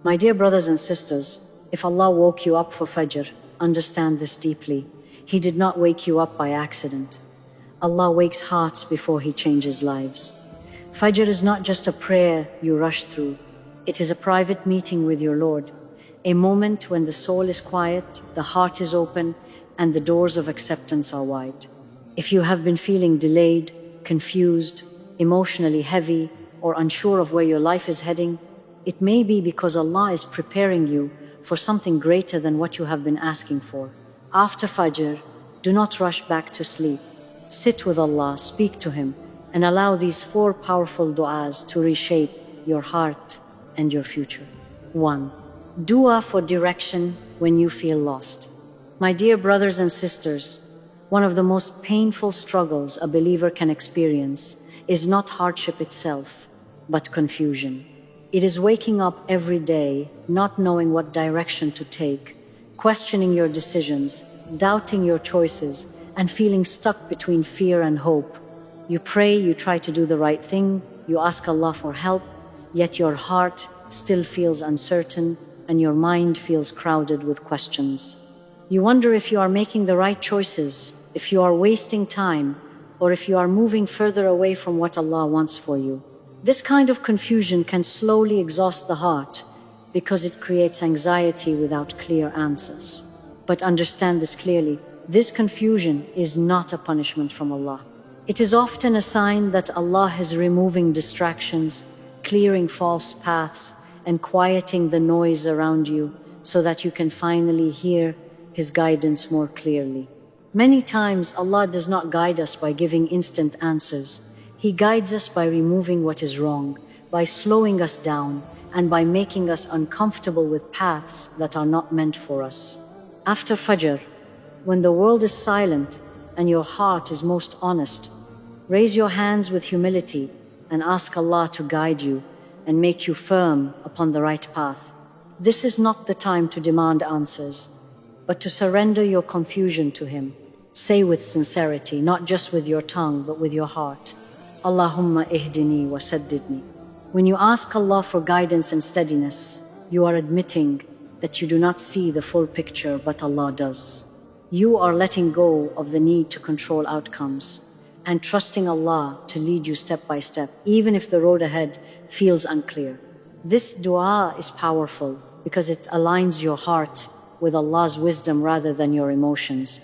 My dear brothers and sisters, if Allah woke you up for Fajr, understand this deeply. He did not wake you up by accident. Allah wakes hearts before He changes lives. Fajr is not just a prayer you rush through. It is a private meeting with your Lord, a moment when the soul is quiet, the heart is open, and the doors of acceptance are wide. If you have been feeling delayed, confused, emotionally heavy, or unsure of where your life is heading, it may be because Allah is preparing you for something greater than what you have been asking for. After Fajr, do not rush back to sleep. Sit with Allah, speak to Him, and allow these 4 powerful du'as to reshape your heart and your future. 1. Dua for direction when you feel lost. My dear brothers and sisters, one of the most painful struggles a believer can experience is not hardship itself, but confusion. It is waking up every day, not knowing what direction to take, questioning your decisions, doubting your choices, and feeling stuck between fear and hope. You pray, you try to do the right thing, you ask Allah for help, yet your heart still feels uncertain and your mind feels crowded with questions. You wonder if you are making the right choices, if you are wasting time, or if you are moving further away from what Allah wants for you. This kind of confusion can slowly exhaust the heart because it creates anxiety without clear answers. But understand this clearly, this confusion is not a punishment from Allah. It is often a sign that Allah is removing distractions, clearing false paths, and quieting the noise around you so that you can finally hear His guidance more clearly. Many times Allah does not guide us by giving instant answers. He guides us by removing what is wrong, by slowing us down, and by making us uncomfortable with paths that are not meant for us. After Fajr, when the world is silent and your heart is most honest, raise your hands with humility and ask Allah to guide you and make you firm upon the right path. This is not the time to demand answers, but to surrender your confusion to Him. Say with sincerity, not just with your tongue, but with your heart, Allahumma ihdini wa saddidni. When you ask Allah for guidance and steadiness, you are admitting that you do not see the full picture, but Allah does. You are letting go of the need to control outcomes and trusting Allah to lead you step by step, even if the road ahead feels unclear. This dua is powerful because it aligns your heart with Allah's wisdom rather than your emotions.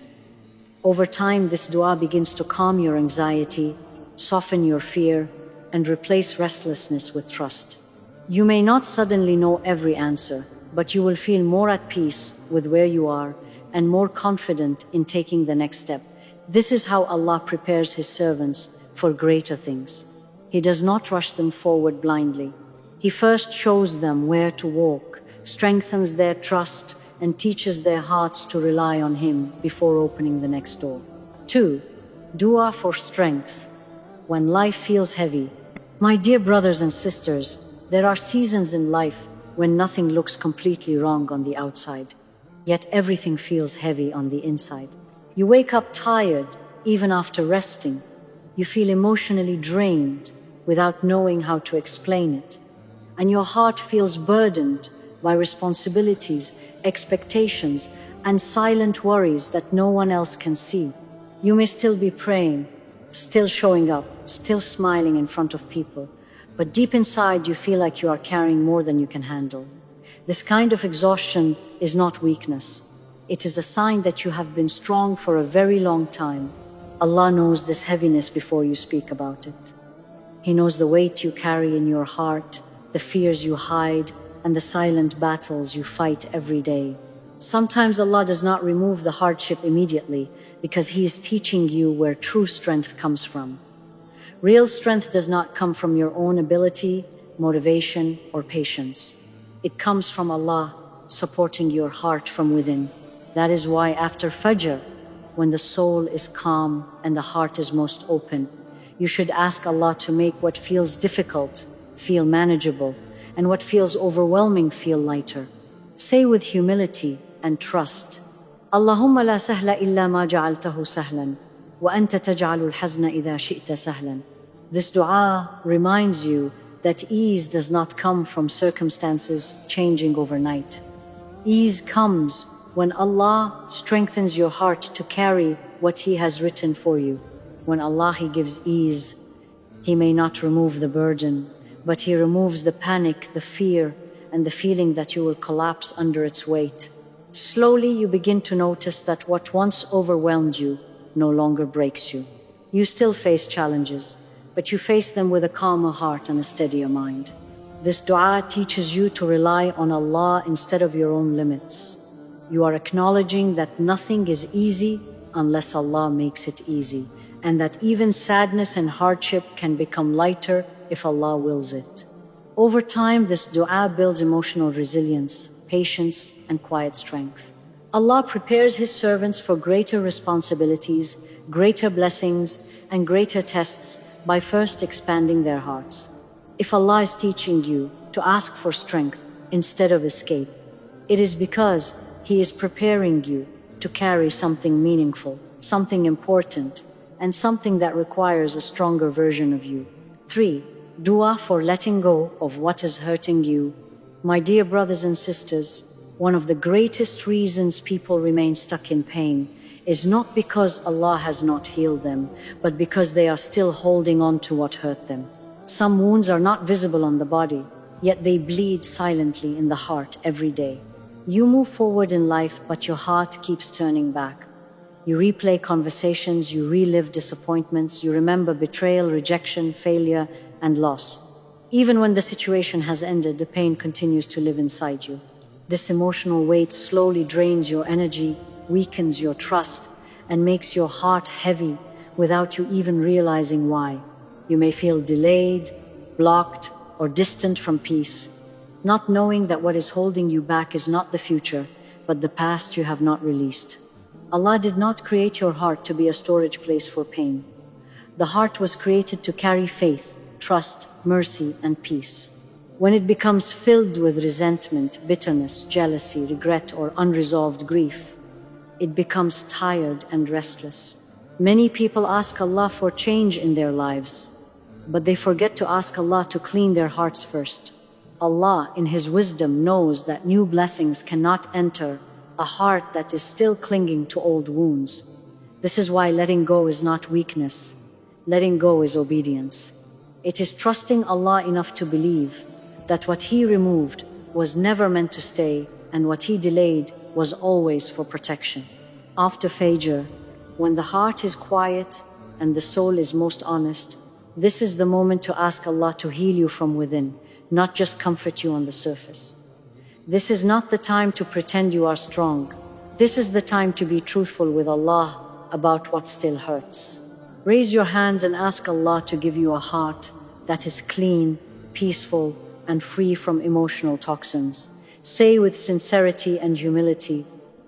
Over time, this dua begins to calm your anxiety, soften your fear, and replace restlessness with trust. You may not suddenly know every answer, but you will feel more at peace with where you are and more confident in taking the next step. This is how Allah prepares His servants for greater things. He does not rush them forward blindly. He first shows them where to walk, strengthens their trust, and teaches their hearts to rely on Him before opening the next door. 2. Dua for strength when life feels heavy. My dear brothers and sisters, there are seasons in life when nothing looks completely wrong on the outside, yet everything feels heavy on the inside. You wake up tired even after resting. You feel emotionally drained without knowing how to explain it. And your heart feels burdened by responsibilities, expectations, and silent worries that no one else can see. You may still be praying, still showing up, still smiling in front of people, but deep inside you feel like you are carrying more than you can handle. This kind of exhaustion is not weakness. It is a sign that you have been strong for a very long time. Allah knows this heaviness before you speak about it. He knows the weight you carry in your heart, the fears you hide, and the silent battles you fight every day. Sometimes Allah does not remove the hardship immediately because He is teaching you where true strength comes from. Real strength does not come from your own ability, motivation, or patience. It comes from Allah supporting your heart from within. That is why after Fajr, when the soul is calm and the heart is most open, you should ask Allah to make what feels difficult feel manageable and what feels overwhelming feel lighter. Say with humility and trust, Allahumma la sahla illa ma ja'altahu sahlan, wa anta taj'alul hazna idha shi'ta sahlan. This dua reminds you that ease does not come from circumstances changing overnight. Ease comes when Allah strengthens your heart to carry what He has written for you. When Allah He gives ease, He may not remove the burden, but He removes the panic, the fear, and the feeling that you will collapse under its weight. Slowly you begin to notice that what once overwhelmed you no longer breaks you. You still face challenges, but you face them with a calmer heart and a steadier mind. This dua teaches you to rely on Allah instead of your own limits. You are acknowledging that nothing is easy unless Allah makes it easy, and that even sadness and hardship can become lighter if Allah wills it. Over time, this dua builds emotional resilience, patience, and quiet strength. Allah prepares His servants for greater responsibilities, greater blessings, and greater tests by first expanding their hearts. If Allah is teaching you to ask for strength instead of escape, it is because He is preparing you to carry something meaningful, something important, and something that requires a stronger version of you. 3. Dua for letting go of what is hurting you. My dear brothers and sisters, one of the greatest reasons people remain stuck in pain is not because Allah has not healed them, but because they are still holding on to what hurt them. Some wounds are not visible on the body, yet they bleed silently in the heart every day. You move forward in life, but your heart keeps turning back. You replay conversations, you relive disappointments, you remember betrayal, rejection, failure, and loss. Even when the situation has ended, the pain continues to live inside you. This emotional weight slowly drains your energy, weakens your trust, and makes your heart heavy without you even realizing why. You may feel delayed, blocked, or distant from peace, not knowing that what is holding you back is not the future, but the past you have not released. Allah did not create your heart to be a storage place for pain. The heart was created to carry faith, trust, mercy, and peace. When it becomes filled with resentment, bitterness, jealousy, regret, or unresolved grief, it becomes tired and restless. Many people ask Allah for change in their lives, but they forget to ask Allah to clean their hearts first. Allah, in His wisdom, knows that new blessings cannot enter a heart that is still clinging to old wounds. This is why letting go is not weakness. Letting go is obedience. It is trusting Allah enough to believe that what He removed was never meant to stay, and what He delayed was always for protection. After Fajr, when the heart is quiet and the soul is most honest, this is the moment to ask Allah to heal you from within, not just comfort you on the surface. This is not the time to pretend you are strong. This is the time to be truthful with Allah about what still hurts. Raise your hands and ask Allah to give you a heart that is clean, peaceful, and free from emotional toxins. Say with sincerity and humility,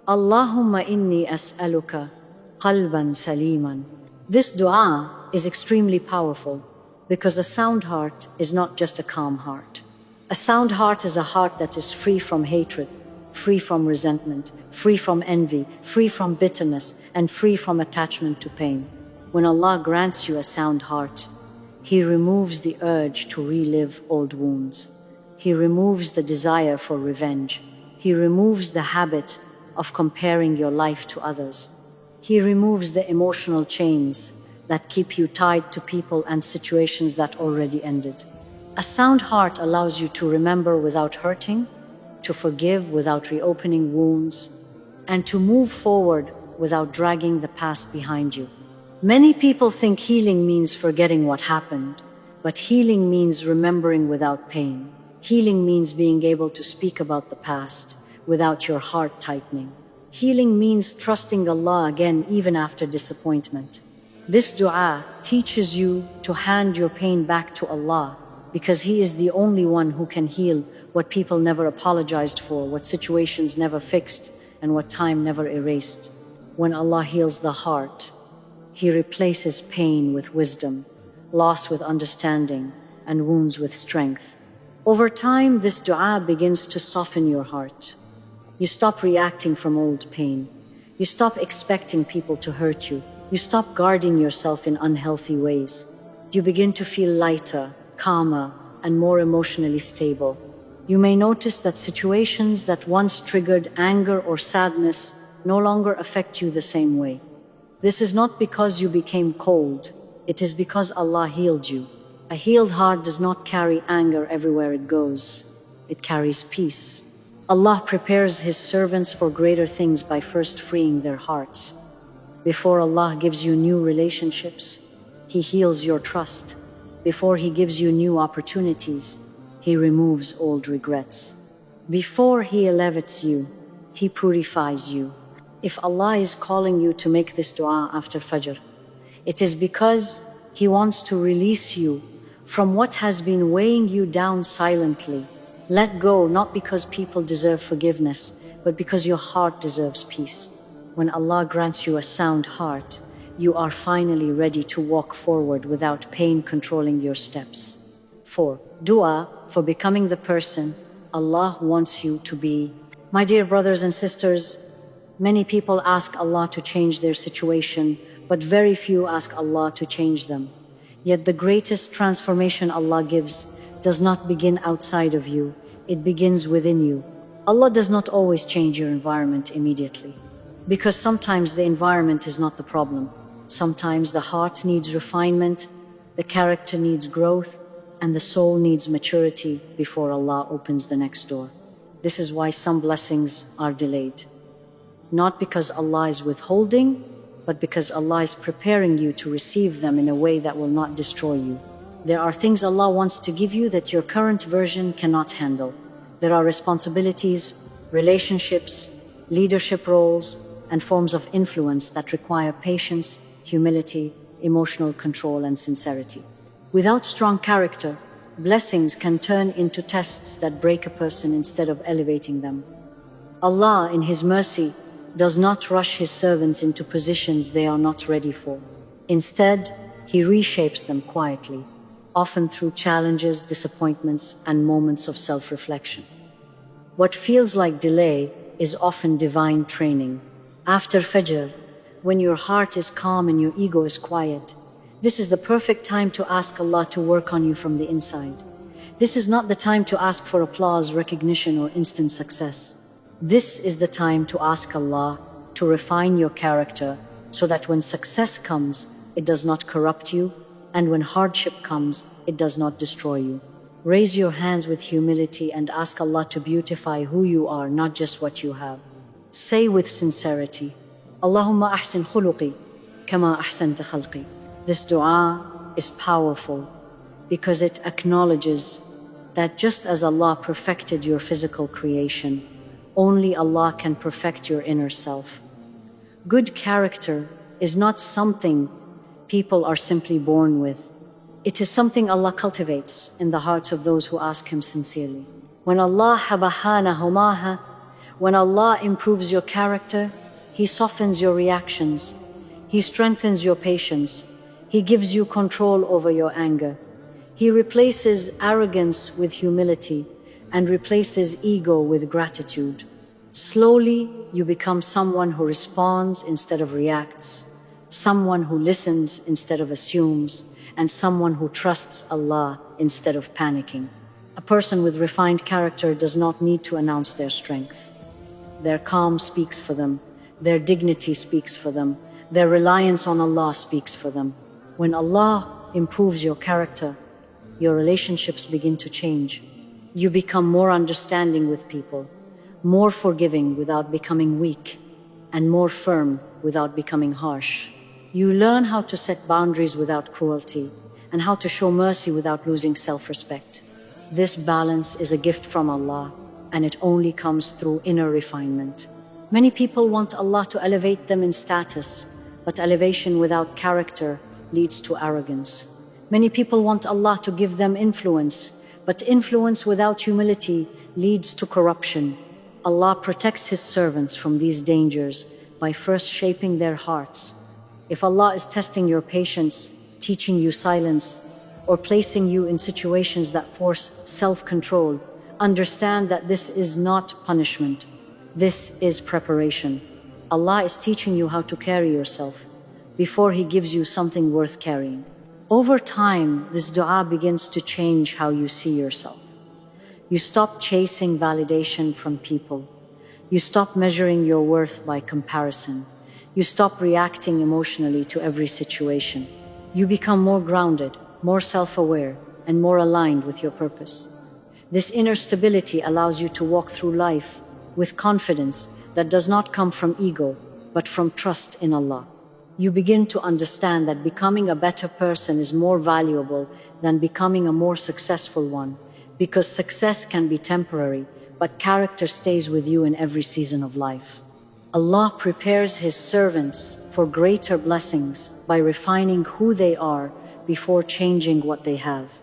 Allahumma inni as'aluka qalban saliman. This dua is extremely powerful because a sound heart is not just a calm heart. A sound heart is a heart that is free from hatred, free from resentment, free from envy, free from bitterness, and free from attachment to pain. When Allah grants you a sound heart, He removes the urge to relive old wounds. He removes the desire for revenge. He removes the habit of comparing your life to others. He removes the emotional chains that keep you tied to people and situations that already ended. A sound heart allows you to remember without hurting, to forgive without reopening wounds, and to move forward without dragging the past behind you. Many people think healing means forgetting what happened, but healing means remembering without pain. Healing means being able to speak about the past without your heart tightening. Healing means trusting Allah again even after disappointment. This dua teaches you to hand your pain back to Allah, because He is the only one who can heal what people never apologized for, what situations never fixed, and what time never erased. When Allah heals the heart, He replaces pain with wisdom, loss with understanding, and wounds with strength. Over time, this dua begins to soften your heart. You stop reacting from old pain. You stop expecting people to hurt you. You stop guarding yourself in unhealthy ways. You begin to feel lighter, calmer, and more emotionally stable. You may notice that situations that once triggered anger or sadness no longer affect you the same way. This is not because you became cold, it is because Allah healed you. A healed heart does not carry anger everywhere it goes. It carries peace. Allah prepares His servants for greater things by first freeing their hearts. Before Allah gives you new relationships, He heals your trust. Before He gives you new opportunities, He removes old regrets. Before He elevates you, He purifies you. If Allah is calling you to make this dua after Fajr, it is because He wants to release you from what has been weighing you down silently. Let go, not because people deserve forgiveness, but because your heart deserves peace. When Allah grants you a sound heart, you are finally ready to walk forward without pain controlling your steps. 4. Dua for becoming the person Allah wants you to be. My dear brothers and sisters, many people ask Allah to change their situation, but very few ask Allah to change them. Yet the greatest transformation Allah gives does not begin outside of you, it begins within you. Allah does not always change your environment immediately, because sometimes the environment is not the problem. Sometimes the heart needs refinement, the character needs growth, and the soul needs maturity before Allah opens the next door. This is why some blessings are delayed. Not because Allah is withholding, but because Allah is preparing you to receive them in a way that will not destroy you. There are things Allah wants to give you that your current version cannot handle. There are responsibilities, relationships, leadership roles, and forms of influence that require patience, humility, emotional control, and sincerity. Without strong character, blessings can turn into tests that break a person instead of elevating them. Allah, in His mercy, does not rush His servants into positions they are not ready for. Instead, He reshapes them quietly, often through challenges, disappointments, and moments of self-reflection. What feels like delay is often divine training. After Fajr, when your heart is calm and your ego is quiet, this is the perfect time to ask Allah to work on you from the inside. This is not the time to ask for applause, recognition, or instant success. This is the time to ask Allah to refine your character so that when success comes, it does not corrupt you, and when hardship comes, it does not destroy you. Raise your hands with humility and ask Allah to beautify who you are, not just what you have. Say with sincerity, Allahumma ahsin khuluqi, kama ahsanta khalqi. This dua is powerful because it acknowledges that just as Allah perfected your physical creation, only Allah can perfect your inner self. Good character is not something people are simply born with. It is something Allah cultivates in the hearts of those who ask Him sincerely. When Allah improves your character, He softens your reactions. He strengthens your patience. He gives you control over your anger. He replaces arrogance with humility and replaces ego with gratitude. Slowly, you become someone who responds instead of reacts, someone who listens instead of assumes, and someone who trusts Allah instead of panicking. A person with refined character does not need to announce their strength. Their calm speaks for them. Their dignity speaks for them. Their reliance on Allah speaks for them. When Allah improves your character, your relationships begin to change. You become more understanding with people, more forgiving without becoming weak, and more firm without becoming harsh. You learn how to set boundaries without cruelty, and how to show mercy without losing self-respect. This balance is a gift from Allah, and it only comes through inner refinement. Many people want Allah to elevate them in status, but elevation without character leads to arrogance. Many people want Allah to give them influence, but influence without humility leads to corruption. Allah protects His servants from these dangers by first shaping their hearts. If Allah is testing your patience, teaching you silence, or placing you in situations that force self-control, understand that this is not punishment. This is preparation. Allah is teaching you how to carry yourself before He gives you something worth carrying. Over time, this dua begins to change how you see yourself. You stop chasing validation from people. You stop measuring your worth by comparison. You stop reacting emotionally to every situation. You become more grounded, more self-aware, and more aligned with your purpose. This inner stability allows you to walk through life with confidence that does not come from ego, but from trust in Allah. You begin to understand that becoming a better person is more valuable than becoming a more successful one, because success can be temporary, but character stays with you in every season of life. Allah prepares His servants for greater blessings by refining who they are before changing what they have.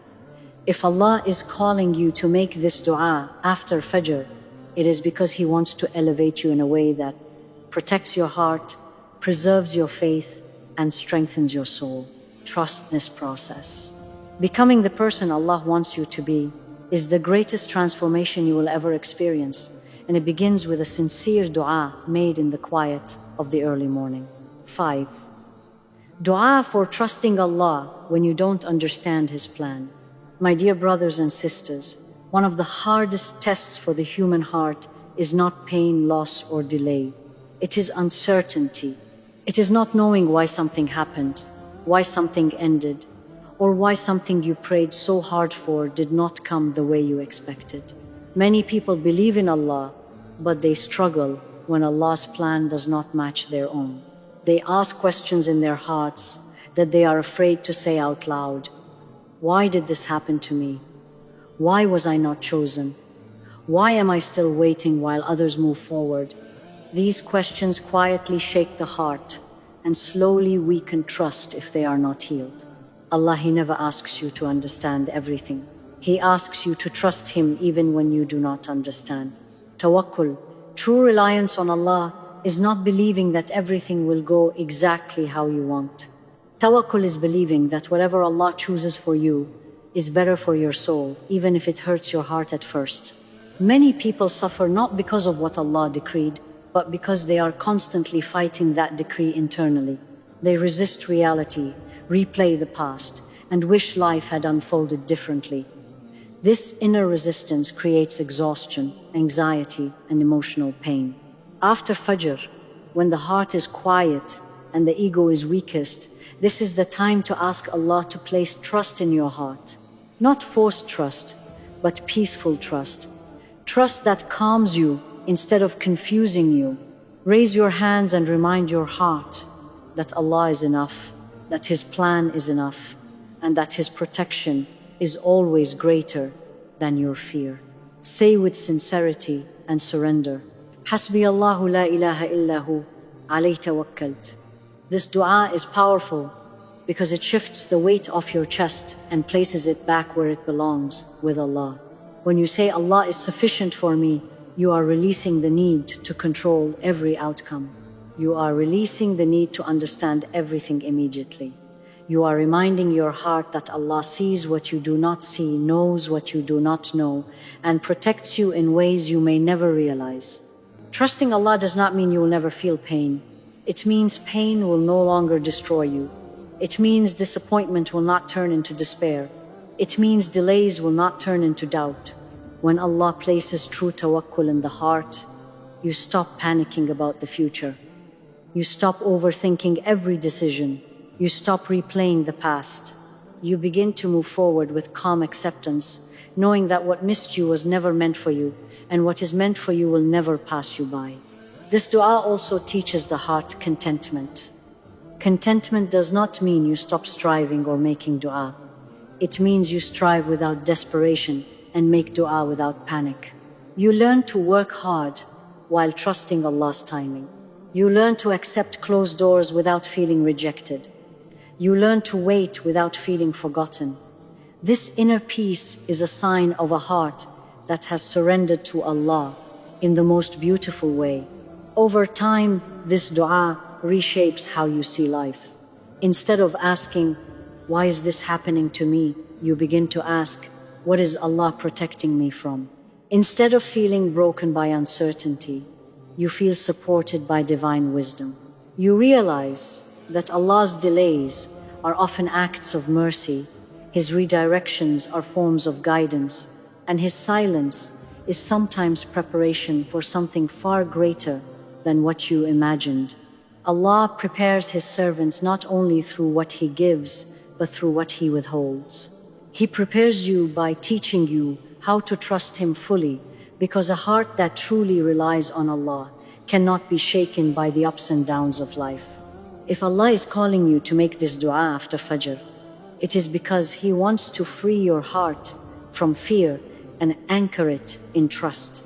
If Allah is calling you to make this dua after Fajr, it is because He wants to elevate you in a way that protects your heart, preserves your faith, and strengthens your soul. Trust this process. Becoming the person Allah wants you to be is the greatest transformation you will ever experience, and it begins with a sincere dua made in the quiet of the early morning. 5. Dua for trusting Allah when you don't understand His plan. My dear brothers and sisters, one of the hardest tests for the human heart is not pain, loss, or delay. It is uncertainty. It is not knowing why something happened, why something ended, or why something you prayed so hard for did not come the way you expected. Many people believe in Allah, but they struggle when Allah's plan does not match their own. They ask questions in their hearts that they are afraid to say out loud. Why did this happen to me? Why was I not chosen? Why am I still waiting while others move forward? These questions quietly shake the heart and slowly weaken trust if they are not healed. Allah, He never asks you to understand everything. He asks you to trust Him even when you do not understand. Tawakkul, true reliance on Allah, is not believing that everything will go exactly how you want. Tawakkul is believing that whatever Allah chooses for you is better for your soul, even if it hurts your heart at first. Many people suffer not because of what Allah decreed, but because they are constantly fighting that decree internally. They resist reality, replay the past, and wish life had unfolded differently. This inner resistance creates exhaustion, anxiety, and emotional pain. After Fajr, when the heart is quiet and the ego is weakest, this is the time to ask Allah to place trust in your heart. Not forced trust, but peaceful trust. Trust that calms you instead of confusing you. Raise your hands and remind your heart that Allah is enough, that His plan is enough, and that His protection is always greater than your fear. Say with sincerity and surrender, Hasbi Allahu la ilaha illahu, alayhi tawakkalt. This dua is powerful because it shifts the weight off your chest and places it back where it belongs, with Allah. When you say Allah is sufficient for me, you are releasing the need to control every outcome. You are releasing the need to understand everything immediately. You are reminding your heart that Allah sees what you do not see, knows what you do not know, and protects you in ways you may never realize. Trusting Allah does not mean you will never feel pain. It means pain will no longer destroy you. It means disappointment will not turn into despair. It means delays will not turn into doubt. When Allah places true tawakkul in the heart, you stop panicking about the future. You stop overthinking every decision. You stop replaying the past. You begin to move forward with calm acceptance, knowing that what missed you was never meant for you, and what is meant for you will never pass you by. This dua also teaches the heart contentment. Contentment does not mean you stop striving or making dua. It means you strive without desperation and make dua without panic. You learn to work hard while trusting Allah's timing. You learn to accept closed doors without feeling rejected. You learn to wait without feeling forgotten. This inner peace is a sign of a heart that has surrendered to Allah in the most beautiful way. Over time, this dua reshapes how you see life. Instead of asking, why is this happening to me? You begin to ask, what is Allah protecting me from? Instead of feeling broken by uncertainty, you feel supported by divine wisdom. You realize that Allah's delays are often acts of mercy, His redirections are forms of guidance, and His silence is sometimes preparation for something far greater than what you imagined. Allah prepares His servants not only through what He gives, but through what He withholds. He prepares you by teaching you how to trust Him fully, because a heart that truly relies on Allah cannot be shaken by the ups and downs of life. If Allah is calling you to make this dua after Fajr, it is because He wants to free your heart from fear and anchor it in trust.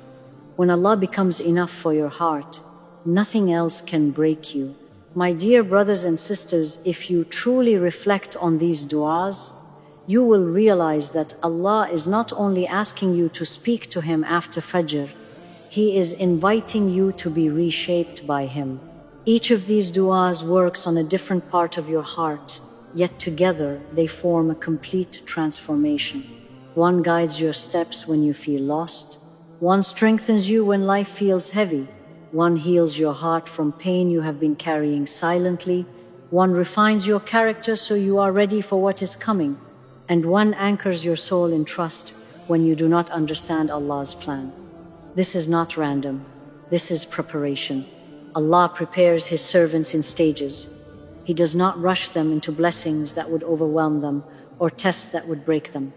When Allah becomes enough for your heart, nothing else can break you. My dear brothers and sisters, if you truly reflect on these du'as, you will realize that Allah is not only asking you to speak to Him after Fajr, He is inviting you to be reshaped by Him. Each of these du'as works on a different part of your heart, yet together they form a complete transformation. One guides your steps when you feel lost. One strengthens you when life feels heavy. One heals your heart from pain you have been carrying silently. One refines your character so you are ready for what is coming. And one anchors your soul in trust when you do not understand Allah's plan. This is not random. This is preparation. Allah prepares His servants in stages. He does not rush them into blessings that would overwhelm them or tests that would break them.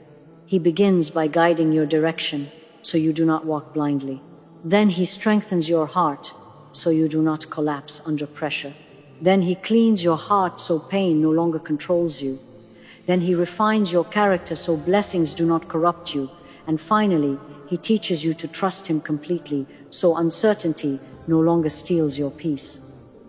He begins by guiding your direction so you do not walk blindly. Then He strengthens your heart so you do not collapse under pressure. Then He cleans your heart so pain no longer controls you. Then He refines your character so blessings do not corrupt you. And finally, He teaches you to trust Him completely so uncertainty no longer steals your peace.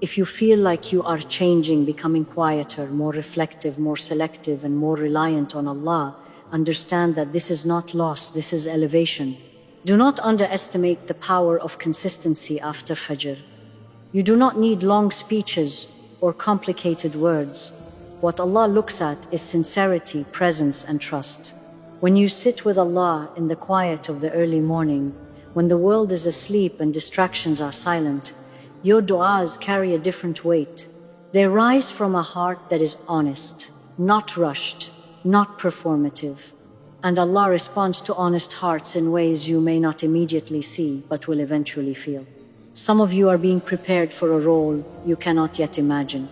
If you feel like you are changing, becoming quieter, more reflective, more selective, and more reliant on Allah, understand that this is not loss, this is elevation. Do not underestimate the power of consistency after Fajr. You do not need long speeches or complicated words. What Allah looks at is sincerity, presence, and trust. When you sit with Allah in the quiet of the early morning, when the world is asleep and distractions are silent, your du'as carry a different weight. They rise from a heart that is honest, not rushed, not performative. And Allah responds to honest hearts in ways you may not immediately see, but will eventually feel. Some of you are being prepared for a role you cannot yet imagine.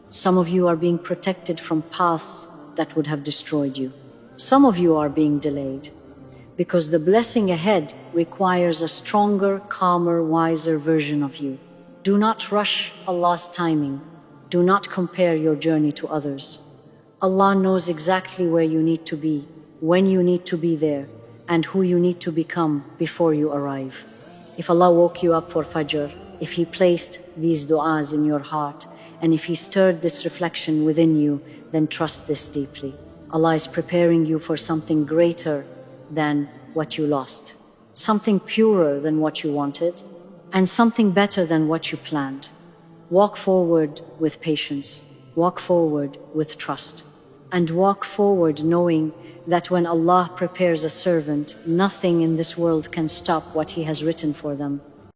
Some of you are being protected from paths that would have destroyed you. Some of you are being delayed, because the blessing ahead requires a stronger, calmer, wiser version of you. Do not rush Allah's timing. Do not compare your journey to others. Allah knows exactly where you need to be, when you need to be there, and who you need to become before you arrive. If Allah woke you up for Fajr, if He placed these du'as in your heart, and if He stirred this reflection within you, then trust this deeply. Allah is preparing you for something greater than what you lost, something purer than what you wanted, and something better than what you planned. Walk forward with patience, walk forward with trust, and walk forward knowing that when Allah prepares a servant, nothing in this world can stop what He has written for them.